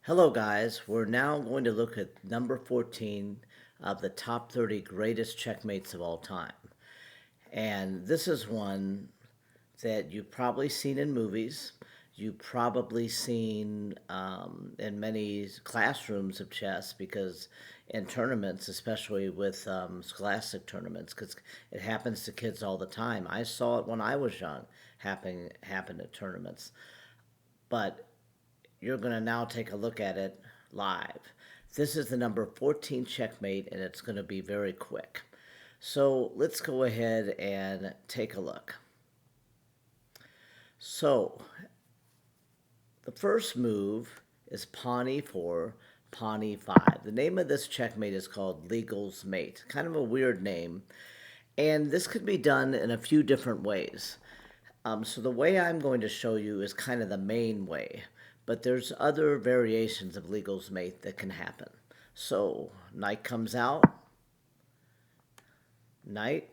Hello guys, we're now going to look at number 14 of the top 30 greatest checkmates of all time. And this is one that you've probably seen in movies. You've probably seen in many classrooms of chess because in tournaments, especially with scholastic tournaments, because it happens to kids all the time. I saw it when I was young, happen at tournaments. But you're going to now take a look at it live. This is the number 14 checkmate, and it's going to be very quick. So let's go ahead and take a look. So the first move is pawn e4, pawn e5. The name of this checkmate is called Legal's Mate. Kind of a weird name. And this could be done in a few different ways. So the way I'm going to show you is kind of the main way, but there's other variations of Legal's Mate that can happen. So knight comes out, knight,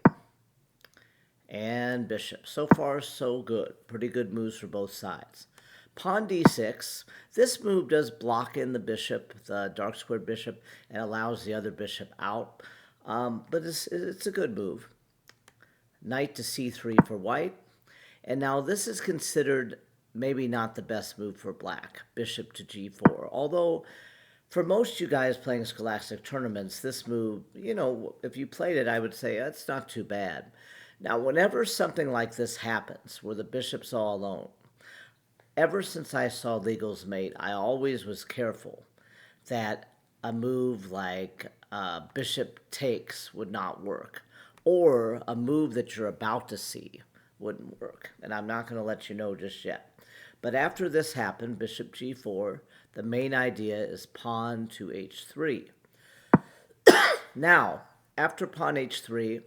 and bishop. So far, so good. Pretty good moves for both sides. Pawn d6. This move does block in the bishop, the dark squared bishop, and allows the other bishop out. But it's a good move. Knight to c3 for white. And now this is considered maybe not the best move for black, bishop to g4. Although for most you guys playing scholastic tournaments, this move, if you played it, I would say it's not too bad. Now, whenever something like this happens, where the bishop's all alone, ever since I saw Legal's Mate, I always was careful that a move like bishop takes would not work, or a move that you're about to see wouldn't work. And I'm not going to let you know just yet. But after this happened, bishop g4, the main idea is pawn to h3. Now, after pawn h3,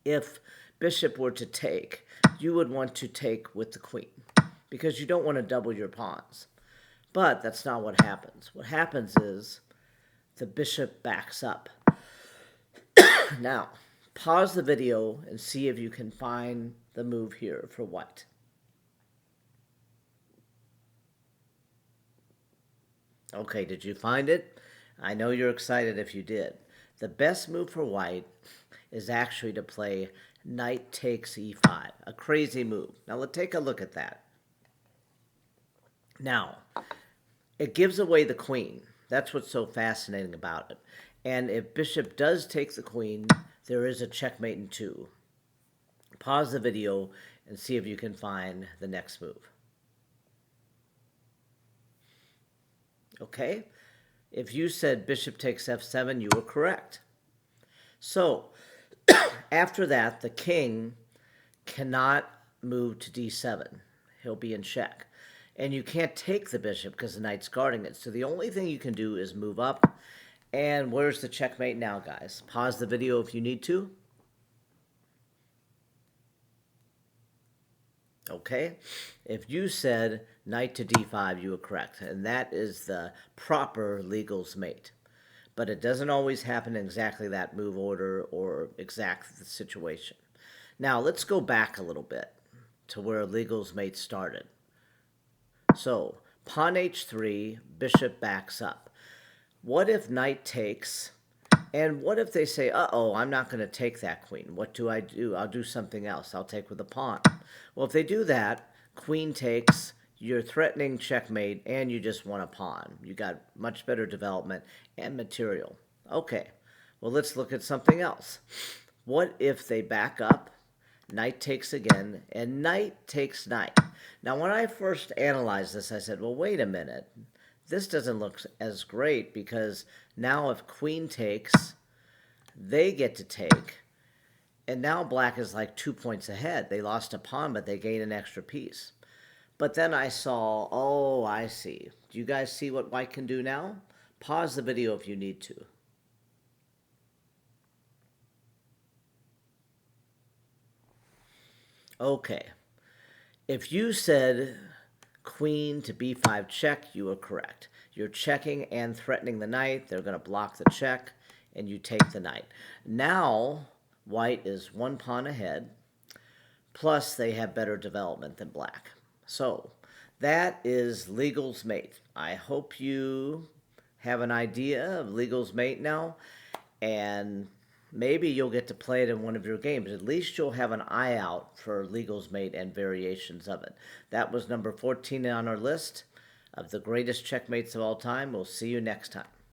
if bishop were to take, you would want to take with the queen because you don't want to double your pawns. But that's not what happens. What happens is the bishop backs up. Now, pause the video and see if you can find the move here for white. Okay, did you find it? I know you're excited if you did. The best move for white is actually to play knight takes e5, a crazy move. Now let's take a look at that. Now, it gives away the queen. That's what's so fascinating about it. And if bishop does take the queen, there is a checkmate in two. Pause the video and see if you can find the next move. Okay? If you said bishop takes f7, you were correct. So, after that, the king cannot move to d7. He'll be in check. And you can't take the bishop because the knight's guarding it. So the only thing you can do is move up. And where's the checkmate now, guys? Pause the video if you need to. Okay? If you said knight to d5, you were correct. And that is the proper Legal's Mate. But it doesn't always happen in exactly that move order or exact the situation. Now, let's go back a little bit to where Legal's Mate started. So, pawn h3, bishop backs up. What if knight takes, and what if they say, uh-oh, I'm not going to take that queen. What do? I'll do something else. I'll take with a pawn. Well, if they do that, queen takes, you're threatening checkmate, and you just won a pawn. You got much better development and material. Okay, well, let's look at something else. What if they back up, knight takes again, and knight takes knight? Now, when I first analyzed this, I said, well, wait a minute. This doesn't look as great because now if queen takes, they get to take. And now black is like 2 points ahead. They lost a pawn, but they gained an extra piece. But then I saw, oh, I see. Do you guys see what white can do now? Pause the video if you need to. Okay. If you said queen to b5 check, you were correct. You're checking and threatening the knight. They're going to block the check, and you take the knight. Now, white is 1 pawn ahead, plus they have better development than black. So, That is Legal's Mate. I hope you have an idea of Legal's Mate now, and maybe you'll get to play it in one of your games. At least you'll have an eye out for Legal's Mate and variations of it. That was number 14 on our list of the greatest checkmates of all time. We'll see you next time.